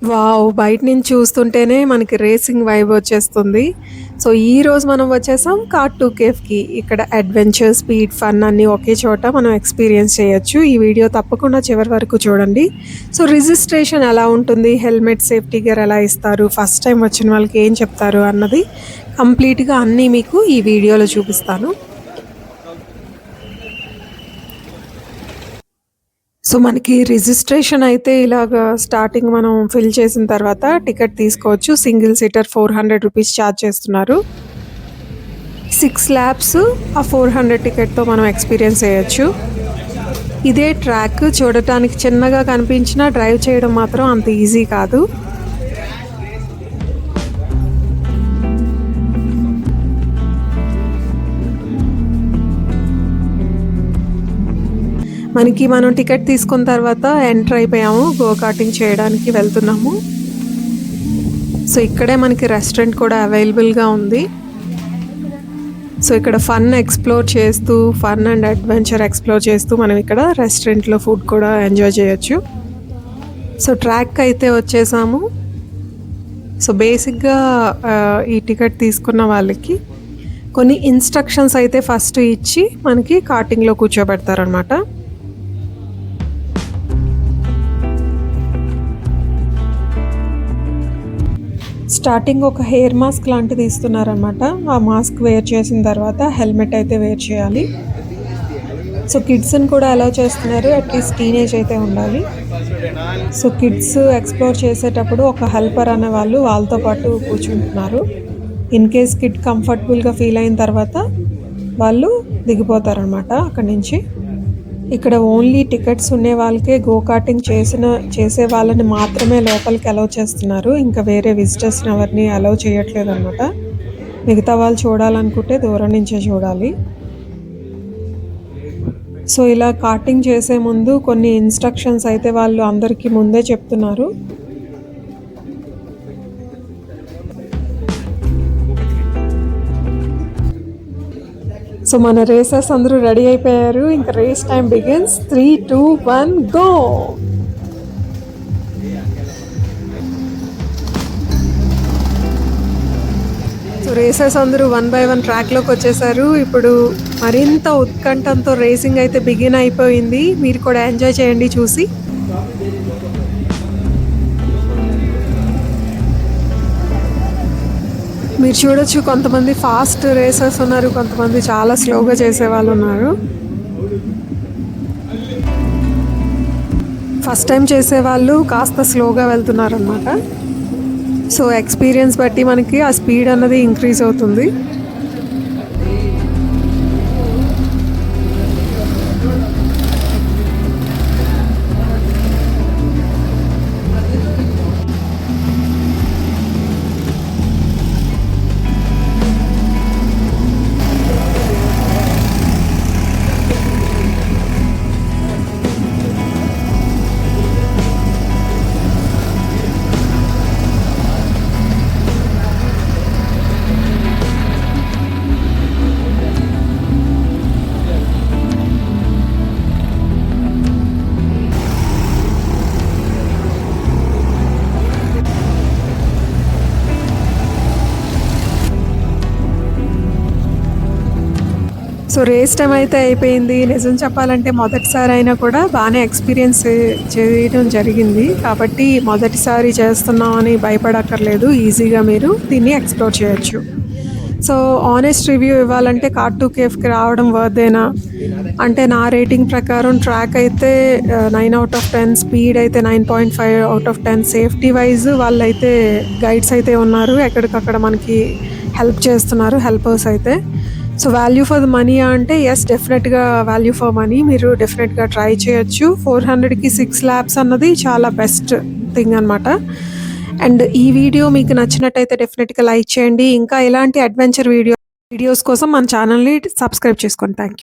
Wow! బయట నుంచి చూస్తుంటేనే మనకి రేసింగ్ వైబ్ వచ్చేస్తుంది. సో, ఈరోజు మనం వచ్చేసాం కార్2 కేఫ్‌కి. ఇక్కడ అడ్వెంచర్, స్పీడ్, ఫన్ అన్నీ ఒకే చోట మనం ఎక్స్‌పీరియన్స్ చేయొచ్చు. ఈ వీడియో తప్పకుండా చివరి వరకు చూడండి. సో, రిజిస్ట్రేషన్ ఎలా ఉంటుంది? హెల్మెట్, సేఫ్టీ గేర్ ఎలా ఇస్తారు? ఫస్ట్ టైమ్ వచ్చిన వాళ్ళకి ఏం చెప్తారు? అన్నది కంప్లీట్‌గా అన్నీ మీకు ఈ వీడియోలో చూపిస్తాను. సో, మనకి రిజిస్ట్రేషన్ అయితే ఇలాగా స్టార్టింగ్ మనం ఫిల్ చేసిన తర్వాత టికెట్ తీసుకోవచ్చు. సింగిల్ సీటర్ ₹400 ఛార్జ్ చేస్తున్నారు. 6 ల్యాప్స్ ఆ 400 టికెట్‌తో మనం ఎక్స్‌పీరియన్స్ చేయొచ్చు. ఇదే ట్రాక్ చూడటానికి చిన్నగా కనిపించినా డ్రైవ్ చేయడం మాత్రం అంత ఈజీ కాదు. మనం టికెట్ తీసుకున్న తర్వాత ఎంటర్ అయిపోయాము. గో కార్టింగ్ చేయడానికి వెళ్తున్నాము. సో, ఇక్కడే మనకి రెస్టారెంట్ కూడా అవైలబుల్‌గా ఉంది. సో, ఇక్కడ ఫన్ అండ్ అడ్వెంచర్ ఎక్స్‌ప్లోర్ చేస్తూ మనం ఇక్కడ రెస్టారెంట్‌లో ఫుడ్ కూడా ఎంజాయ్ చేయొచ్చు. సో, ట్రాక్ అయితే వచ్చేసాము. సో, బేసిక్‌గా ఈ టికెట్ తీసుకున్న వాళ్ళకి కొన్ని ఇన్‌స్ట్రక్షన్స్ అయితే ఫస్ట్ ఇచ్చి మనకి కార్టింగ్‌లో కూర్చోబెడతారనమాట. స్టార్టింగ్ ఒక హెయిర్ మాస్క్ లాంటిది ఇస్తున్నారనమాట. ఆ మాస్క్ వేర్ చేసిన తర్వాత హెల్మెట్ అయితే వేర్ చేయాలి. సో, కిడ్స్ని కూడా అలౌ చేస్తున్నారు. అట్లీస్ట్ టీనేజ్ అయితే ఉండాలి. సో, కిడ్స్ ఎక్స్ప్లోర్ చేసేటప్పుడు ఒక హెల్పర్ అనే వాళ్ళు వాళ్ళతో పాటు కూర్చుంటున్నారు. ఇన్ కేస్ కిడ్ కంఫర్టబుల్గా ఫీల్ అయిన తర్వాత వాళ్ళు దిగిపోతారనమాట అక్కడి నుంచి. ఇక్కడ ఓన్లీ టికెట్స్ ఉండే వాళ్ళకే గో కార్టింగ్ చేసే వాళ్ళని మాత్రమే లోపలికి అలౌ చేస్తున్నారు. ఇంకా వేరే విజిటర్స్ని ఎవరిని అలౌ చేయట్లేదు అనమాట. మిగతా వాళ్ళు చూడాలనుకుంటే దూరం నుంచే చూడాలి. సో, ఇలా కార్టింగ్ చేసే ముందు కొన్ని ఇన్స్ట్రక్షన్స్ అయితే వాళ్ళు అందరికీ ముందే చెప్తున్నారు. సో, మన రేసర్స్ అందరూ రెడీ అయిపోయారు. ఇంకా race time begins. 3, 2, 1 go. So, racers అందరూ 1 బై 1 ట్రాక్లోకి వచ్చేసారు. ఇప్పుడు మరింత ఉత్కంఠంతో రేసింగ్ అయితే బిగిన్ అయిపోయింది. మీరు కూడా ఎంజాయ్ చేయండి చూసి. మీరు చూడొచ్చు, కొంతమంది ఫాస్ట్ రేసర్స్ ఉన్నారు, కొంతమంది చాలా స్లోగా చేసేవాళ్ళు ఉన్నారు. ఫస్ట్ టైం చేసేవాళ్ళు కాస్త స్లోగా వెళ్తున్నారు అన్నమాట. సో, ఎక్స్పీరియన్స్ బట్టి మనకి ఆ స్పీడ్ అన్నది ఇంక్రీజ్ అవుతుంది. సో, రేస్ టైం అయితే అయిపోయింది. నిజం చెప్పాలంటే మొదటిసారి అయినా కూడా బాగానే ఎక్స్పీరియన్స్ చేయడం జరిగింది. కాబట్టి మొదటిసారి చేస్తున్నామని భయపడక్కర్లేదు. ఈజీగా మీరు దీన్ని ఎక్స్ప్లోర్ చేయొచ్చు. సో, ఆనెస్ట్ రివ్యూ ఇవ్వాలంటే కార్2 కేఫ్‌కి రావడం వర్తేనా అంటే, నా రేటింగ్ ప్రకారం ట్రాక్ అయితే 9/10, స్పీడ్ అయితే 9.5/10, సేఫ్టీ వైజ్ వాళ్ళైతే గైడ్స్ అయితే ఉన్నారు. ఎక్కడికక్కడ మనకి హెల్ప్ చేస్తున్నారు హెల్పర్స్ అయితే. So, value for the money అంటే యెస్, డెఫినెట్‌గా వాల్యూ ఫర్ మనీ. మీరు డెఫినెట్‌గా ట్రై చేయొచ్చు. 400కి 6 ల్యాప్స్ అన్నది చాలా బెస్ట్ థింగ్ అనమాట. అండ్ ఈ వీడియో మీకు నచ్చినట్టయితే డెఫినెట్‌గా లైక్ చేయండి. ఇంకా ఇలాంటి అడ్వెంచర్ వీడియోస్ కోసం మన ఛానల్‌ని సబ్స్క్రైబ్ చేసుకోండి. Thank you.